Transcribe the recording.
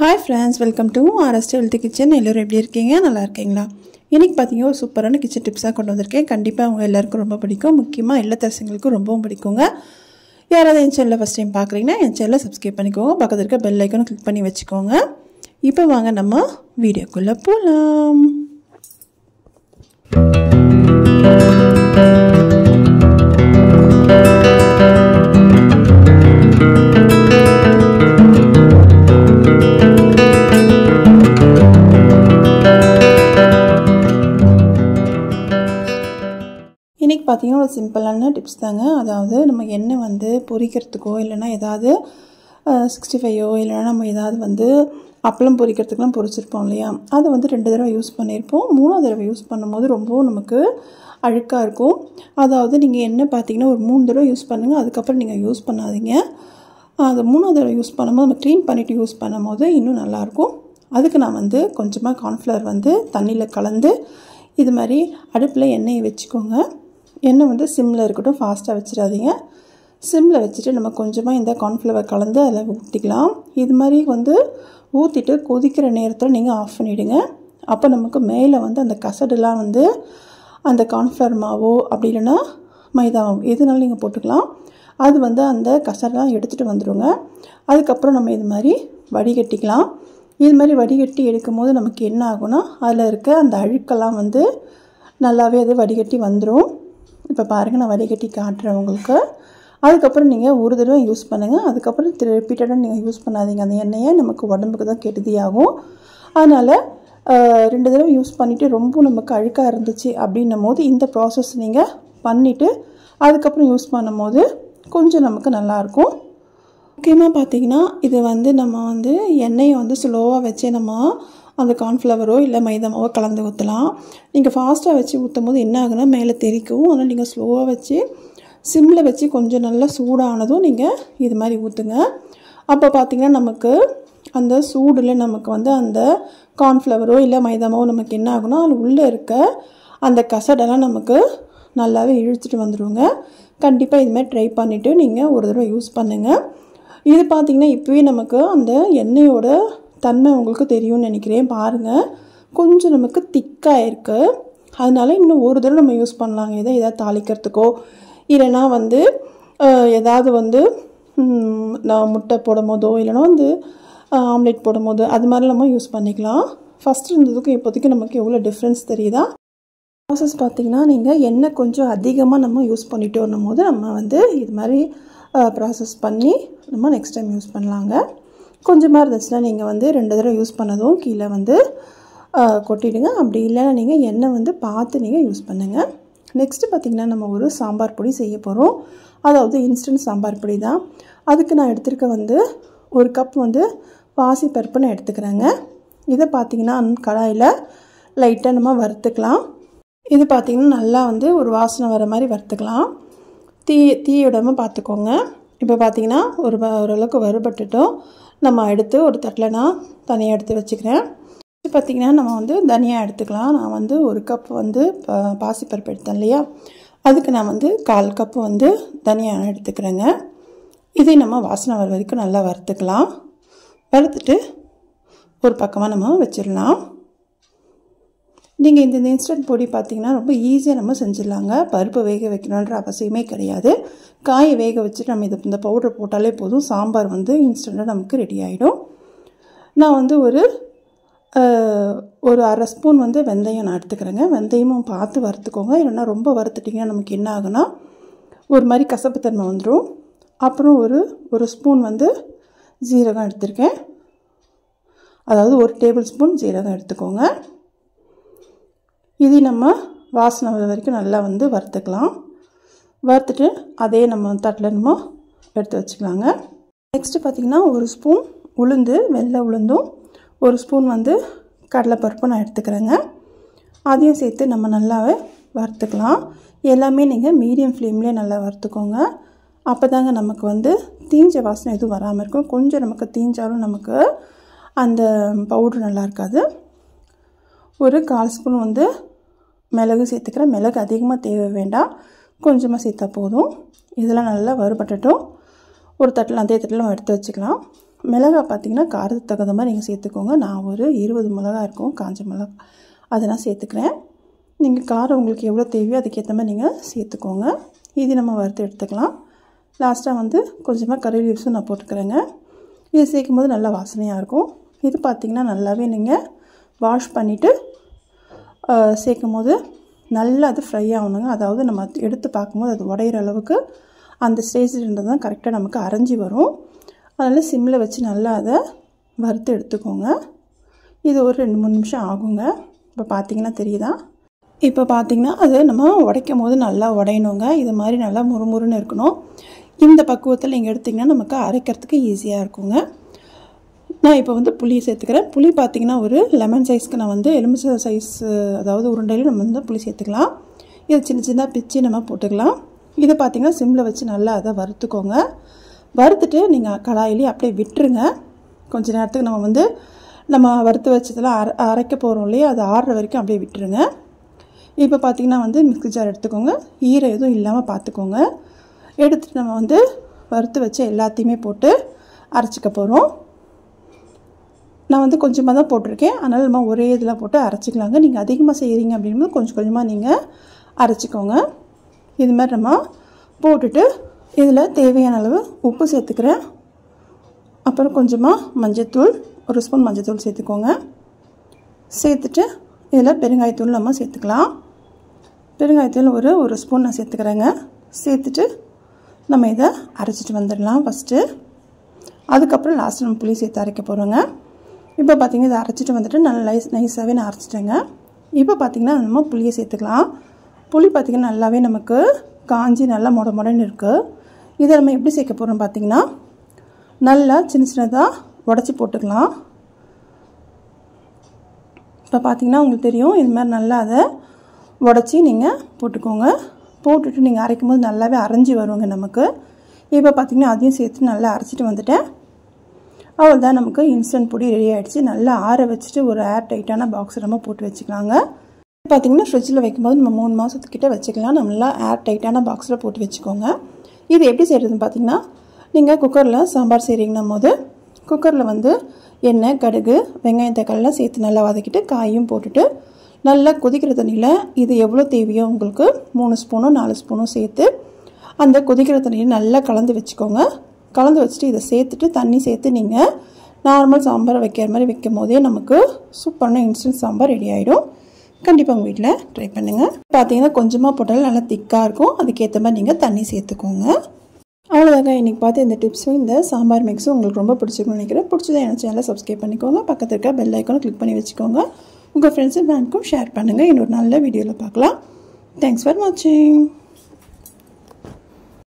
Hi friends, welcome to RST Healthy Kitchen. எல்லாரும் எப்படி இருக்கீங்க? நல்லா இருக்கீங்களா? இன்னைக்கு பாத்தீங்க ஒரு சூப்பரான கிச்சன் டிப்ஸா கொண்டு வந்திருக்கேன். கண்டிப்பா உங்க எல்லாருக்கும் ரொம்ப பிடிக்கும். முக்கியமா இல்லத்தரசிகளுக்கு ரொம்பவும் பிடிக்குங்க. யாராவது என் சேனலை ஃபர்ஸ்ட் டைம் பார்க்குறீங்கன்னா என் சேனலை சப்ஸ்கிரைப் பண்ணிக்கோங்க. பக்கத்துல இருக்க பெல் ஐகானை கிளிக் பண்ணி வச்சுக்கோங்க. இப்போ வாங்க நம்ம வீடியோக்குள்ள போலாம். இன்னைக்கு பார்த்தீங்கன்னா ஒரு சிம்பிளான டிப்ஸ் தாங்க. அதாவது நம்ம எண்ணெய் வந்து பொரிக்கிறதுக்கோ இல்லைனா ஏதாவது 65ஓ இல்லைனா நம்ம ஏதாவது வந்து அப்பளம் பொரிக்கிறதுக்குலாம் பொரிச்சிருப்போம் இல்லையா, அதை வந்து 2 தடவை யூஸ் பண்ணியிருப்போம். 3ஆவது தடவை யூஸ் பண்ணும்போது ரொம்பவும் நமக்கு அழுக்காக இருக்கும். அதாவது நீங்கள் எண்ணெய் பார்த்தீங்கன்னா ஒரு 3 தடவை யூஸ் பண்ணுங்கள், அதுக்கப்புறம் நீங்கள் யூஸ் பண்ணாதீங்க. அது 3ஆவது தடவை யூஸ் பண்ணும்போது நம்ம க்ளீன் பண்ணிவிட்டு யூஸ் பண்ணும்போது இன்னும் நல்லாயிருக்கும். அதுக்கு நான் வந்து கொஞ்சமாக கார்ன்ஃப்ளவர் வந்து தண்ணியில் கலந்து இது மாதிரி அடுப்பில் எண்ணெயை வச்சுக்கோங்க. எண்ணெய் வந்து சிம்மில் இருக்கட்டும், ஃபாஸ்ட்டாக வச்சிடாதீங்க. சிம்மில் வச்சுட்டு நம்ம கொஞ்சமாக இந்த கார்ன்ஃப்ளவர் கலந்து அதில் ஊற்றிக்கலாம். இது மாதிரி வந்து ஊற்றிட்டு கொதிக்கிற நேரத்தில் நீங்கள் ஆஃப் பண்ணிவிடுங்க. அப்போ நமக்கு மேலே வந்து அந்த கசடுலாம் வந்து அந்த கார்ன்ஃப்ளவர் மாவோ அப்படி இல்லைன்னா மைதா மாவு எதுனாலும் நீங்கள் போட்டுக்கலாம். அது வந்து அந்த கசடெலாம் எடுத்துகிட்டு வந்துடுங்க. அதுக்கப்புறம் நம்ம இது மாதிரி வடிகட்டிக்கலாம். இது மாதிரி வடிகட்டி எடுக்கும் போது நமக்கு என்ன ஆகும்னா அதில் இருக்க அந்த அழுக்கெல்லாம் வந்து நல்லாவே அது வடிகட்டி வந்துடும். இப்போ பாருங்கள், நான் வடிகட்டி காட்டுறேன் உங்களுக்கு. அதுக்கப்புறம் நீங்கள் ஒரு தடவை யூஸ் பண்ணுங்கள். அதுக்கப்புறம் ரிப்பீட்டடாக நீங்கள் யூஸ் பண்ணாதீங்க. அந்த எண்ணெயை நமக்கு உடம்புக்கு தான் கெடுதியாகும். அதனால் 2 தடவை யூஸ் பண்ணிவிட்டு ரொம்ப நமக்கு அழுக்காக இருந்துச்சு அப்படின்னும் போது இந்த ப்ராசஸ் நீங்கள் பண்ணிவிட்டு அதுக்கப்புறம் யூஸ் பண்ணும் போது கொஞ்சம் நமக்கு நல்லாயிருக்கும். முக்கியமாக பார்த்தீங்கன்னா இது வந்து நம்ம வந்து எண்ணெயை வந்து ஸ்லோவாக வச்சே நம்ம அந்த கார்ன்ஃப்ளவரோ இல்லை மைதாமாவோ கலந்து ஊற்றலாம். நீங்கள் ஃபாஸ்ட்டாக வச்சு ஊற்றும் போது என்ன ஆகுனா மேலே தெரிக்கும். அதனால் நீங்கள் ஸ்லோவாக வச்சு சிம்மில் வச்சு கொஞ்சம் நல்லா சூடானதும் நீங்கள் இது மாதிரி ஊற்றுங்க. அப்போ பார்த்திங்கன்னா நமக்கு அந்த சூடில் நமக்கு வந்து அந்த கார்ன்ஃப்ளவரோ இல்லை மைதாமாவோ நமக்கு என்ன ஆகுனா அதில் உள்ளே இருக்க அந்த கசடெல்லாம் நமக்கு நல்லாவே இழுத்துட்டு வந்துடுங்க. கண்டிப்பாக இது மாதிரி ட்ரை பண்ணிவிட்டு நீங்கள் ஒரு தடவை யூஸ் பண்ணுங்கள். இது பார்த்திங்கன்னா இப்போவே நமக்கு அந்த எண்ணெயோட தன்மை உங்களுக்கு தெரியும்னு நினைக்கிறேன். பாருங்கள், கொஞ்சம் நமக்கு திக்காக இருக்குது. அதனால இன்னும் ஒரு தடவை நம்ம யூஸ் பண்ணலாங்க. ஏதாவது தாளிக்கிறதுக்கோ இல்லைனா வந்து ஏதாவது வந்து நான் முட்டை போடும் போதோ இல்லைனா வந்து ஆம்லேட் போடும் போது அது மாதிரி நம்ம யூஸ் பண்ணிக்கலாம். ஃபஸ்ட்டு இருந்ததுக்கும் இப்போதைக்கு நமக்கு எவ்வளோ டிஃப்ரென்ஸ் தெரியுதா? ப்ராசஸ் பார்த்திங்கன்னா நீங்கள் எண்ணெய் கொஞ்சம் அதிகமாக நம்ம யூஸ் பண்ணிட்டு வரும் போது நம்ம வந்து இது மாதிரி ப்ராசஸ் பண்ணி நம்ம நெக்ஸ்ட் டைம் யூஸ் பண்ணலாங்க. கொஞ்சமாக இருந்துச்சுன்னா நீங்கள் வந்து 2 தடவை யூஸ் பண்ணதும் கீழே வந்து கொட்டிடுங்க. அப்படி இல்லைன்னா நீங்கள் எண்ணெய் வந்து பார்த்து நீங்கள் யூஸ் பண்ணுங்கள். நெக்ஸ்ட்டு பார்த்திங்கன்னா நம்ம ஒரு சாம்பார் பொடி செய்ய போகிறோம். அதாவது இன்ஸ்டன்ட் சாம்பார் பொடி தான். அதுக்கு நான் எடுத்துருக்க வந்து 1 கப் வந்து பாசிப்பருப்பு நான் எடுத்துக்கிறேங்க. இதை பார்த்திங்கன்னா கடாயில் லைட்டாக நம்ம வறுத்துக்கலாம். இது பார்த்திங்கன்னா நல்லா வந்து ஒரு வாசனை வர மாதிரி வறுத்துக்கலாம். தீ விடாமல் பார்த்துக்கோங்க. இப்போ பார்த்திங்கன்னா ஓரளவுக்கு வறுபட்டுட்டோம். நம்ம எடுத்து ஒரு தட்டில் நான் தனியாக எடுத்து வச்சுக்கிறேன். இது பார்த்திங்கன்னா நம்ம வந்து தனியாக எடுத்துக்கலாம். நான் வந்து 1 கப் வந்து பாசிப்பருப்பு எடுத்தேன் இல்லையா, அதுக்கு நான் வந்து 1/4 கப் வந்து தனியாக எடுத்துக்கிறேங்க. இதை நம்ம வாசனை வர வரைக்கும் நல்லா வறுத்துக்கலாம். வறுத்துட்டு ஒரு பக்கமாக நம்ம வச்சிடலாம். நீங்கள் இந்த இன்ஸ்டன்ட் பொடி பார்த்திங்கன்னா ரொம்ப ஈஸியாக நம்ம செஞ்சிடலாங்க. பருப்பு வேக வைக்கணுன்ற அவசியமே கிடையாது. காயை வேக வச்சுட்டு நம்ம இந்த பவுடர் போட்டாலே போதும். சாம்பார் வந்து இன்ஸ்டண்ட்டாக நமக்கு ரெடி ஆகிடும். நான் வந்து ஒரு 1/2 ஸ்பூன் வந்து வெந்தயம் நான் எடுத்துக்கிறேங்க. வெந்தயமும் பார்த்து வறுத்துக்கோங்க. இல்லைன்னா ரொம்ப வறுத்துட்டிங்கன்னா நமக்கு என்ன ஆகுனா ஒரு மாதிரி கசப்புத்தன்மை வந்துடும். அப்புறம் ஒரு ஸ்பூன் வந்து ஜீரகம் எடுத்துருக்கேன். அதாவது 1 டேபிள் ஸ்பூன் ஜீரகம் எடுத்துக்கோங்க. இது நம்ம வாசனை வர வரைக்கும் நல்லா வந்து வறுத்துக்கலாம். வறுத்துட்டு அதே நம்ம தட்டில் நம்ம எடுத்து வச்சுக்கலாங்க. நெக்ஸ்ட்டு பார்த்திங்கன்னா 1 ஸ்பூன் உளுந்து, வெள்ளை உளுந்தும் 1 ஸ்பூன் வந்து கடலைப்பருப்பு நான் எடுத்துக்கிறேங்க. அதையும் சேர்த்து நம்ம நல்லாவே வறுத்துக்கலாம். எல்லாமே நீங்கள் மீடியம் ஃப்ளேம்லேயே நல்லா வறுத்துக்கோங்க. அப்போ தாங்க நமக்கு வந்து தீஞ்ச வாசனை எதுவும் வராமல் இருக்கும். கொஞ்சம் நமக்கு தீஞ்சாலும் நமக்கு அந்த பவுட்ரு நல்லா இருக்காது. ஒரு 1/4 ஸ்பூன் வந்து மிளகு சேர்த்துக்கிறேன். மிளகு அதிகமாக தேவை வேண்டாம், கொஞ்சமாக சேர்த்தா போதும். இதெல்லாம் நல்லா வறுபட்டுட்டும் ஒரு தட்டில் அதே தட்டில் எடுத்து வச்சுக்கலாம். மிளகாய் பார்த்திங்கன்னா காரத்துக்கு தகுந்த மாதிரி நீங்கள் சேர்த்துக்கோங்க. நான் ஒரு 20 மிளகாய் இருக்கும், காஞ்ச மிளகாய், அதை நான் சேர்த்துக்கிறேன். நீங்கள் காரம் உங்களுக்கு எவ்வளோ தேவையோ அதுக்கேற்ற மாதிரி நீங்கள் சேர்த்துக்கோங்க. இது நம்ம வறுத்து எடுத்துக்கலாம். லாஸ்ட்டாக வந்து கொஞ்சமாக கறி லீவ்ஸும் நான் போட்டுக்கிறேங்க. இது சேர்க்கும் போது நல்லா வாசனையாக இருக்கும். இது பார்த்திங்கன்னா நல்லாவே நீங்கள் வாஷ் பண்ணிவிட்டு சேர்க்கும் போது நல்லா அது ஃப்ரை ஆகணுங்க. அதாவது நம்ம எடுத்து பார்க்கும்போது அது உடையிற அளவுக்கு அந்த ஸ்டேஜில் இருந்தால் தான் கரெக்டாக நமக்கு அரைஞ்சி வரும். அதனால் சிம்மில் வச்சு நல்லா அதை வறுத்து எடுத்துக்கோங்க. இது ஒரு 2-3 நிமிஷம் ஆகுங்க. இப்போ பார்த்திங்கன்னா தெரியுதா? இப்போ பார்த்திங்கன்னா அது நம்ம உடைக்கும் போது நல்லா உடையணுங்க. இது மாதிரி நல்லா முறுமுறுன்னு இருக்கணும். இந்த பக்குவத்தில் நீங்கள் எடுத்திங்கன்னா நமக்கு அரைக்கிறதுக்கு ஈஸியாக இருக்குங்க. நான் இப்போ வந்து புளியை சேர்த்துக்கிறேன். புளி பார்த்திங்கன்னா ஒரு லெமன் சைஸ்க்கு நான் வந்து எலுமிச்சை சைஸ், அதாவது உருண்டையில் நம்ம வந்து புளி சேர்த்துக்கலாம். இது சின்ன சின்னதாக பிச்சு நம்ம போட்டுக்கலாம். இதை பார்த்திங்கன்னா சிம்மில் வச்சு நல்லா அதை வறுத்துக்கோங்க. வறுத்துட்டு நீங்கள் கடாயிலே அப்படியே விட்டுருங்க. கொஞ்சம் நேரத்துக்கு நம்ம வறுத்து வச்சதெல்லாம் அரைக்க போகிறோம் இல்லையா, அது ஆறுற வரைக்கும் அப்படியே விட்டுருங்க. இப்போ பார்த்திங்கன்னா வந்து மிக்ஸி ஜார் எடுத்துக்கோங்க. ஈரம் எதுவும் இல்லாமல் பார்த்துக்கோங்க. எடுத்துகிட்டு நம்ம வந்து வறுத்து வச்ச எல்லாத்தையுமே போட்டு அரைச்சிக்க போகிறோம். நான் வந்து கொஞ்சமாக தான் போட்டிருக்கேன், அதனால் நம்ம ஒரே இதில் போட்டு அரைச்சிக்கலாங்க. நீங்கள் அதிகமாக செய்கிறீங்க அப்படிங்கும்போது கொஞ்சம் கொஞ்சமாக நீங்கள் அரைச்சிக்கோங்க. இது மாதிரி நம்ம போட்டுட்டு இதில் தேவையான அளவு உப்பு சேர்த்துக்கிறேன். அப்புறம் கொஞ்சமாக மஞ்சத்தூள், 1 ஸ்பூன் மஞ்சத்தூள் சேர்த்துக்கோங்க. சேர்த்துட்டு இதில் பெருங்காயத்தூள் நம்ம சேர்த்துக்கலாம். பெருங்காயத்தூள் ஒரு ஸ்பூன் நான் சேர்த்துக்கிறேங்க. சேர்த்துட்டு நம்ம இதை அரைச்சிட்டு வந்துடலாம் ஃபஸ்ட்டு. அதுக்கப்புறம் லாஸ்ட்டு நம்ம புளி சேர்த்து அரைக்க போகிறோங்க. இப்போ பார்த்திங்கன்னா இதை அரைச்சிட்டு வந்துட்டு நல்லா நைஸாகவே நான் அரைச்சிட்டேங்க. இப்போ பார்த்திங்கன்னா நம்ம புளியை சேர்த்துக்கலாம். புளி பார்த்திங்கன்னா நல்லாவே நமக்கு காஞ்சி நல்லா மொடன்னு இருக்குது. இதை நம்ம எப்படி சேர்க்க போகிறோம் பார்த்திங்கன்னா நல்லா சின்ன சின்னதாக உடச்சி போட்டுக்கலாம். இப்போ பார்த்திங்கன்னா உங்களுக்கு தெரியும், இது மாதிரி நல்லா அதை உடச்சி நீங்கள் போட்டுக்கோங்க. போட்டுட்டு நீங்கள் அரைக்கும் போது நல்லாவே அரைஞ்சி வருவாங்க நமக்கு. இப்போ பார்த்திங்கன்னா அதையும் சேர்த்து நல்லா அரைச்சிட்டு வந்துட்டேன். அவ்வளோதான், நமக்கு இன்ஸ்டன்ட் பொடி ரெடி ஆகிடுச்சு. நல்லா ஆற வச்சுட்டு ஒரு ஏர் டைட்டான பாக்ஸ் நம்ம போட்டு வச்சுக்கலாங்க. பார்த்திங்கன்னா ஃப்ரிட்ஜில் வைக்கும்போது நம்ம 3 மாதத்துக்கிட்ட வச்சுக்கலாம். நல்லா ஏர் டைட்டான பாக்ஸில் போட்டு வச்சுக்கோங்க. இது எப்படி செய்கிறதுன்னு பார்த்திங்கன்னா, நீங்கள் குக்கரில் சாம்பார் செய்கிறீங்கன்னும் போது குக்கரில் வந்து எண்ணெய், கடுகு, வெங்காயம், தக்காளிலாம் சேர்த்து நல்லா வதக்கிட்டு காயும் போட்டுட்டு நல்லா கொதிக்கிற தண்ணியில் இது எவ்வளோ தேவையோ உங்களுக்கு 3 ஸ்பூனோ 4 ஸ்பூனோ சேர்த்து அந்த கொதிக்கிற தண்ணியில் நல்லா கலந்து வச்சுக்கோங்க. கலந்து வச்சுட்டு இதை சேர்த்துட்டு தண்ணி சேர்த்து நீங்கள் நார்மல் சாம்பார் வைக்கிற மாதிரி வைக்கும் போதே நமக்கு சூப்பரான இன்ஸ்டன்ட் சாம்பார் ரெடி ஆகிடும். கண்டிப்பாக உங்கள் வீட்டில் ட்ரை பண்ணுங்கள். பார்த்தீங்கன்னா கொஞ்சமாக போட்டாலும் நல்லா திக்காக இருக்கும். அதுக்கேற்ற மாதிரி நீங்கள் தண்ணி சேர்த்துக்கோங்க. அவ்வளோதாங்க, இன்றைக்கி பார்த்து இந்த டிப்ஸும் இந்த சாம்பார் மிக்ஸும் உங்களுக்கு ரொம்ப பிடிச்சிருக்குன்னு நினைக்கிறேன். பிடிச்சதை என் சேனலை சப்ஸ்கிரைப் பண்ணிக்கோங்க. பக்கத்தில் இருக்க பெல் ஐக்கானை கிளிக் பண்ணி வச்சுக்கோங்க. உங்கள் ஃப்ரெண்ட்ஸ் அண்ட் ஃபேமிலிக்கும் ஷேர் பண்ணுங்கள். இன்னொரு நல்ல வீடியோவில் பார்க்கலாம். தேங்க்ஸ் ஃபார் வாட்சிங்.